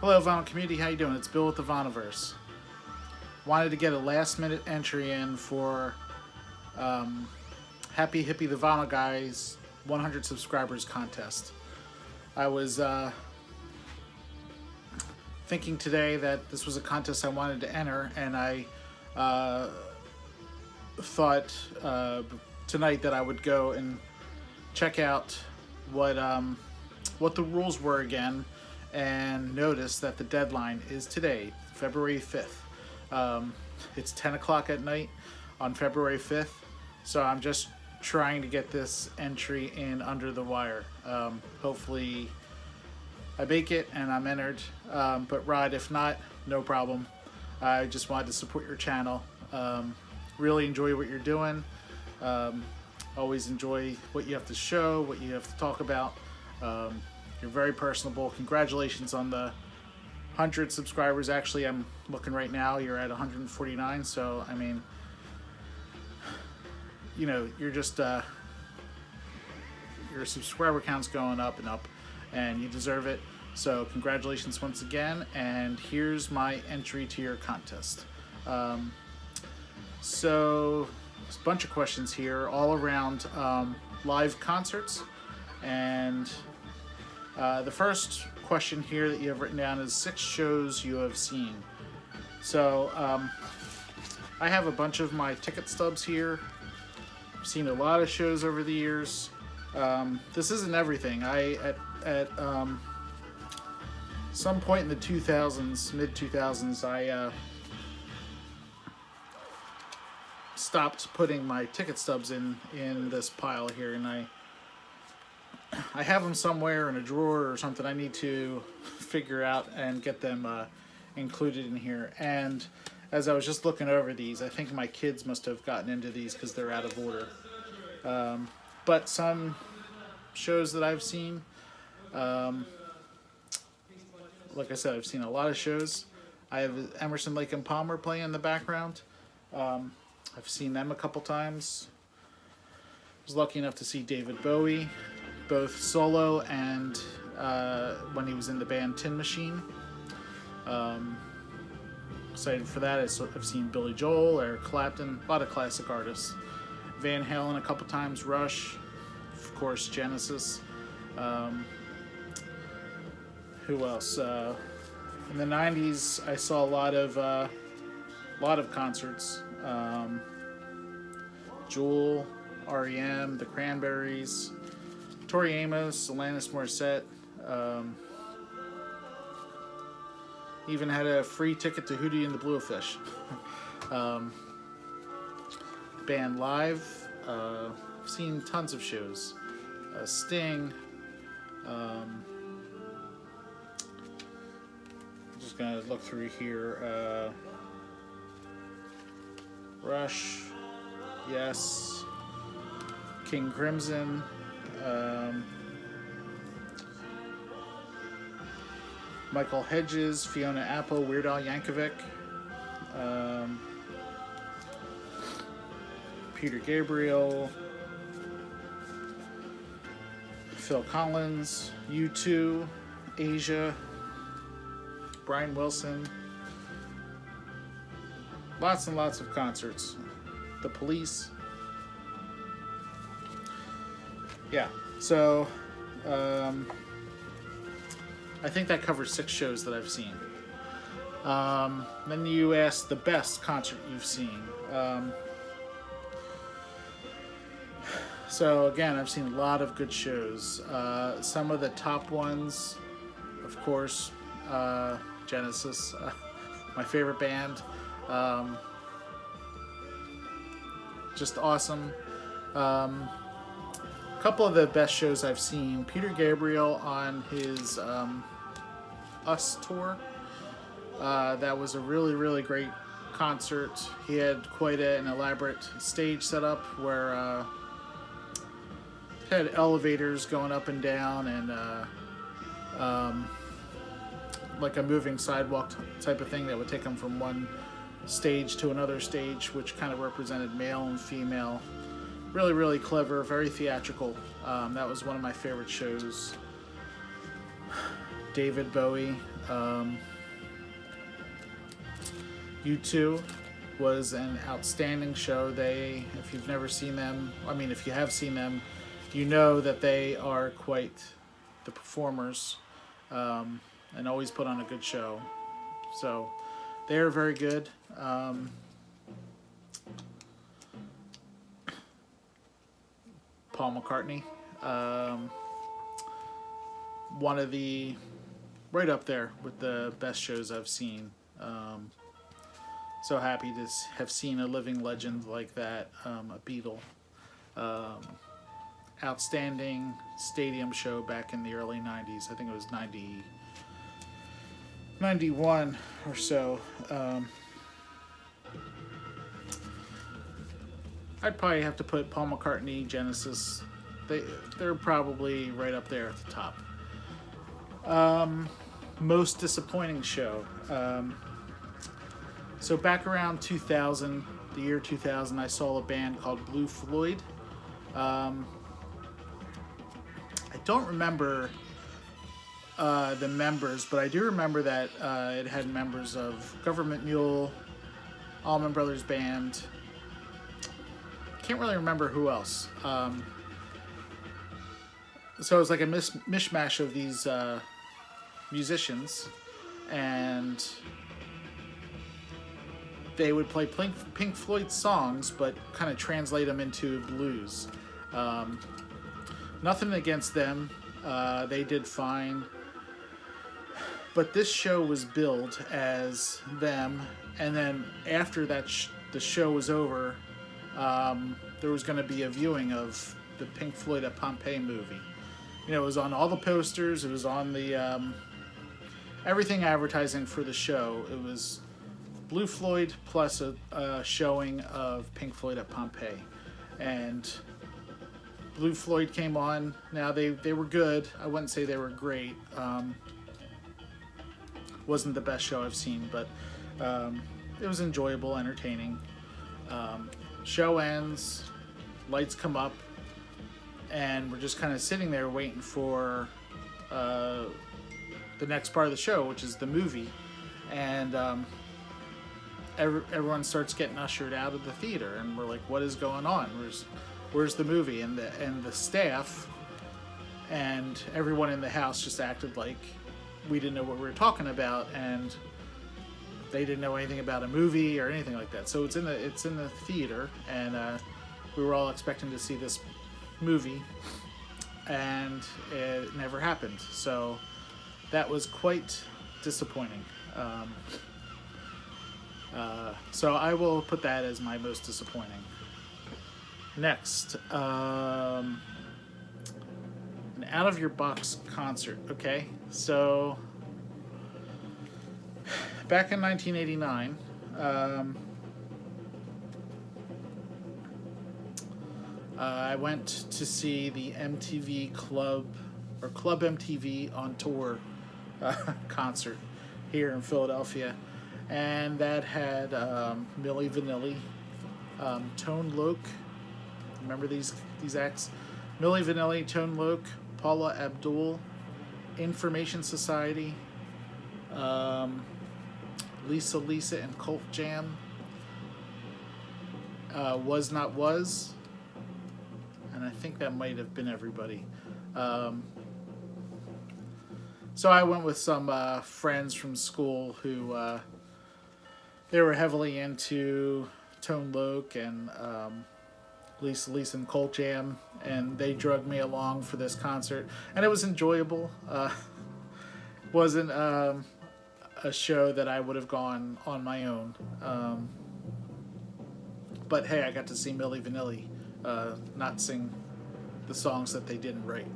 Hello, Vinyl community. How you doing? It's Bill with the Vinyl. Wanted to get a last-minute entry in for Happy Hippie the Vinyl Guy's 100 subscribers contest. I was thinking today that this was a contest I wanted to enter, and I thought tonight that I would go and check out what the rules were again, and notice that the deadline is today, February 5th. It's 10 o'clock at night on February 5th, so I'm just trying to get this entry in under the wire. Hopefully I make it and I'm entered, but Rod, if not, no problem. I just wanted to support your channel. Really enjoy what you're doing. Always enjoy what you have to show, what you have to talk about. You're very personable. Congratulations on the 100 subscribers. Actually, I'm looking right now, you're at 149, so I mean, you know, you're just your subscriber count's going up and up, and you deserve it. So congratulations once again, and here's my entry to your contest. So there's a bunch of questions here all around live concerts, and the first question here that you have written down is 6 shows you have seen. So I have a bunch of my ticket stubs here. I've seen a lot of shows over the years. This isn't everything. At some point in the 2000s, mid 2000s, I stopped putting my ticket stubs in this pile here, and I have them somewhere in a drawer or something. I need to figure out and get them included in here. And as I was just looking over these, I think my kids must have gotten into these because they're out of order. But some shows that I've seen, like I said, I've seen a lot of shows. I have Emerson, Lake and Palmer playing in the background. I've seen them a couple times. I was lucky enough to see David Bowie, both solo and when he was in the band Tin Machine. Excited for that. I've seen Billy Joel, Eric Clapton, a lot of classic artists. Van Halen a couple times, Rush, of course Genesis. Who else? In the 90s, I saw a lot of concerts. Jewel, REM, The Cranberries, Tori Amos, Alanis Morissette. Even had a free ticket to Hootie and the Blowfish. Band live. I've seen tons of shows. Sting. I'm just gonna look through here. Rush. Yes. King Crimson. Michael Hedges, Fiona Apple, Weird Al Yankovic, Peter Gabriel, Phil Collins, U2, Asia, Brian Wilson. Lots and lots of concerts. The Police. Yeah, so I think that covers 6 shows that I've seen. Then you asked the best concert you've seen. So again, I've seen a lot of good shows. Some of the top ones, of course, Genesis, my favorite band. Just awesome. A couple of the best shows I've seen, Peter Gabriel on his Us tour. That was a really, really great concert. He had quite an elaborate stage set up where had elevators going up and down, and like a moving sidewalk type of thing that would take him from one stage to another stage, which kind of represented male and female. Really, really clever, very theatrical. That was one of my favorite shows. David Bowie. U2 was an outstanding show. If you've never seen them, I mean, if you have seen them, you know that they are quite the performers, and always put on a good show. So they are very good. Paul McCartney, one of the right up there with the best shows I've seen. So happy to have seen a living legend like that, a Beatle. Outstanding stadium show back in the early 90s. I think it was 91 or so. I'd probably have to put Paul McCartney, Genesis. They're probably right up there at the top. Most disappointing show. So back around 2000, the year 2000, I saw a band called Blue Floyd. I don't remember the members, but I do remember that it had members of Government Mule, Allman Brothers Band. Can't really remember who else. So it was like a mishmash of these musicians, and they would play Pink Floyd songs, but kind of translate them into blues. Nothing against them. They did fine. But this show was billed as them, and then after that the show was over, there was going to be a viewing of the Pink Floyd at Pompeii movie. You know, it was on all the posters. It was on the everything advertising for the show. It was Blue Floyd plus a showing of Pink Floyd at Pompeii. And Blue Floyd came on. Now they were good. I wouldn't say they were great. Wasn't the best show I've seen, but it was enjoyable, entertaining. Show ends, lights come up, and we're just kind of sitting there waiting for the next part of the show, which is the movie. And everyone starts getting ushered out of the theater, and we're like, what is going on? Where's the movie? And the staff and everyone in the house just acted like we didn't know what we were talking about, and they didn't know anything about a movie or anything like that. So it's in the theater, and we were all expecting to see this movie, and it never happened. So that was quite disappointing. So I will put that as my most disappointing. Next, an out-of-your-box concert. Okay, so back in 1989, I went to see the MTV Club MTV on Tour concert here in Philadelphia, and that had Milli Vanilli, Tone Loc. Remember these acts? Milli Vanilli, Tone Loc, Paula Abdul, Information Society, Lisa and Cult Jam, Was Not Was, and I think that might have been everybody. So I went with some friends from school who they were heavily into Tone Loc and Lisa and Cult Jam, and they drugged me along for this concert, and it was enjoyable. Wasn't a show that I would have gone on my own, but hey, I got to see Milli Vanilli not sing the songs that they didn't write.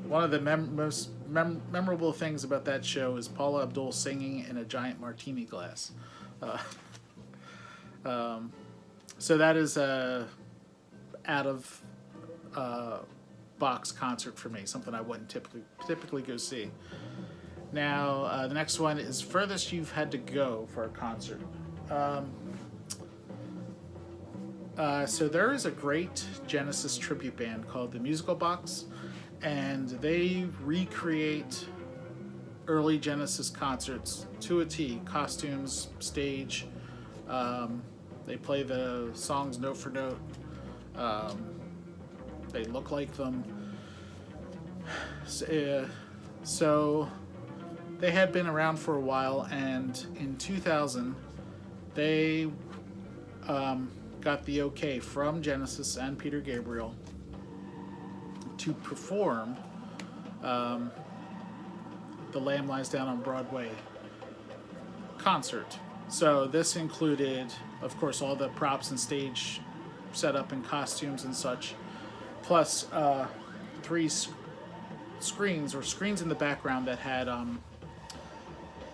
One of the most memorable things about that show is Paula Abdul singing in a giant martini glass. So that is a out of box concert for me, something I wouldn't typically go see. Now the next one is furthest you've had to go for a concert. So there is a great Genesis tribute band called the Musical Box, and they recreate early Genesis concerts to a T. Costumes, stage. Um, they play the songs note for note. Um, they look like them. So they had been around for a while, and in 2000, they got the okay from Genesis and Peter Gabriel to perform the Lamb Lies Down on Broadway concert. So this included, of course, all the props and stage setup and costumes and such, plus three screens in the background that had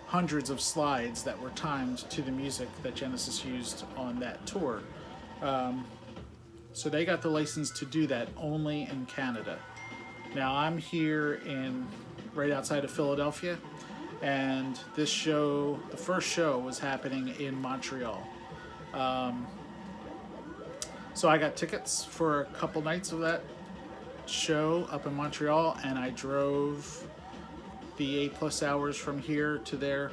hundreds of slides that were timed to the music that Genesis used on that tour. So they got the license to do that only in Canada. Now I'm here in right outside of Philadelphia, and this show, the first show, was happening in Montreal. So I got tickets for a couple nights of that show up in Montreal, and I drove the 8+ hours from here to there.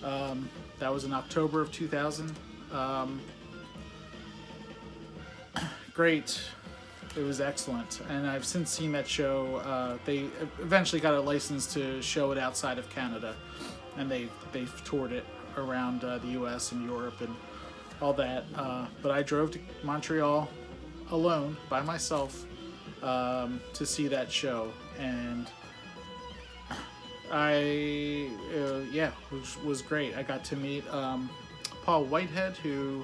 That was in October of 2000. Great. It was excellent, and I've since seen that show. They eventually got a license to show it outside of Canada, and they've toured it around the U.S. and Europe and all that. But I drove to Montreal alone by myself to see that show, and it was great. I got to meet Paul Whitehead, who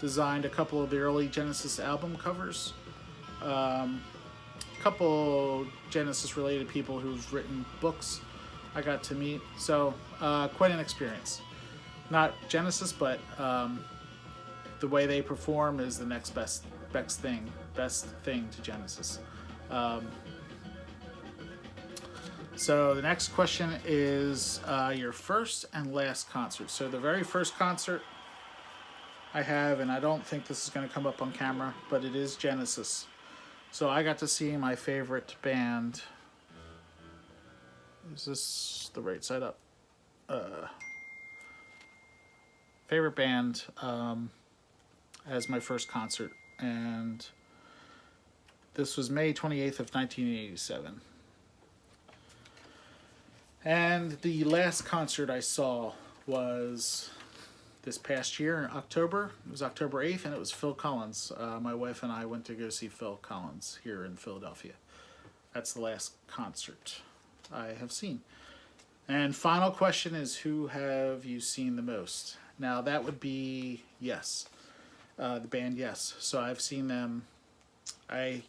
designed a couple of the early Genesis album covers. A couple Genesis related people who've written books I got to meet. So quite an experience. Not Genesis, but the way they perform is the next best thing to Genesis. So the next question is your first and last concert. So the very first concert I have, and I don't think this is going to come up on camera, but it is Genesis. So I got to see my favorite band. Is this the right side up? Favorite band as my first concert, and this was May 28th of 1987. And the last concert I saw was this past year in October. It was October 8th, and it was Phil Collins. My wife and I went to go see Phil Collins here in Philadelphia. That's the last concert I have seen. And final question is, who have you seen the most? Now that would be Yes, the band Yes. So I've seen them. I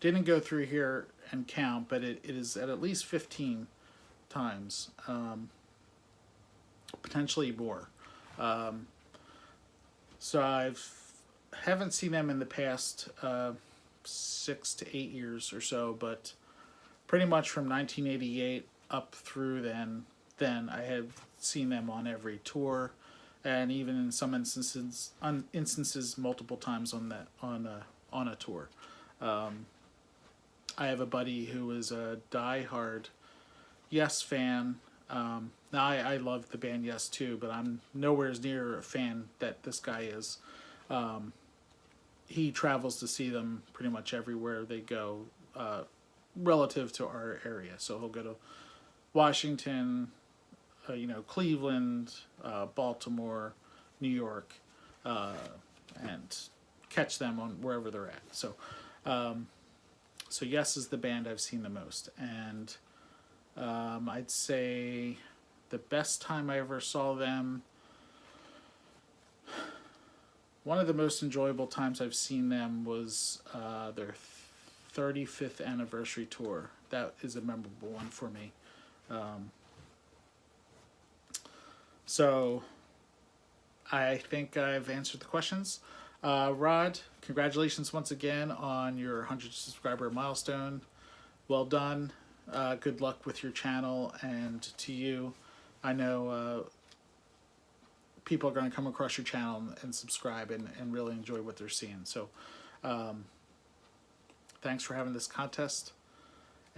didn't go through here and count, but it is at least 15 times, potentially more. So haven't seen them in the past 6 to 8 years or so, but pretty much from 1988 up through then I have seen them on every tour, and even in some instances multiple times on a tour. I have a buddy who is a die-hard Yes fan. Now I love the band Yes too, but I'm nowhere near a fan that this guy is. He travels to see them pretty much everywhere they go, relative to our area. So he'll go to Washington, Cleveland, Baltimore, New York, and catch them on wherever they're at. So Yes is the band I've seen the most, and I'd say the best time I ever saw them, one of the most enjoyable times I've seen them was their 35th anniversary tour. That is a memorable one for me. So I think I've answered the questions. Rod, congratulations once again on your 100 subscriber milestone. Well done. Good luck with your channel, and to you, I know people are going to come across your channel and subscribe and really enjoy what they're seeing. So thanks for having this contest,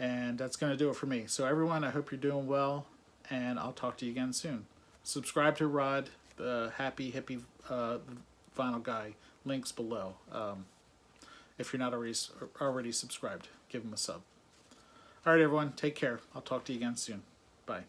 And that's going to do it for me. So everyone, I hope you're doing well, and I'll talk to you again soon. Subscribe to Rod, the Happy Hippie Vinyl Guy. Links below. If you're not already subscribed, give him a sub. All right, everyone, take care. I'll talk to you again soon. Bye.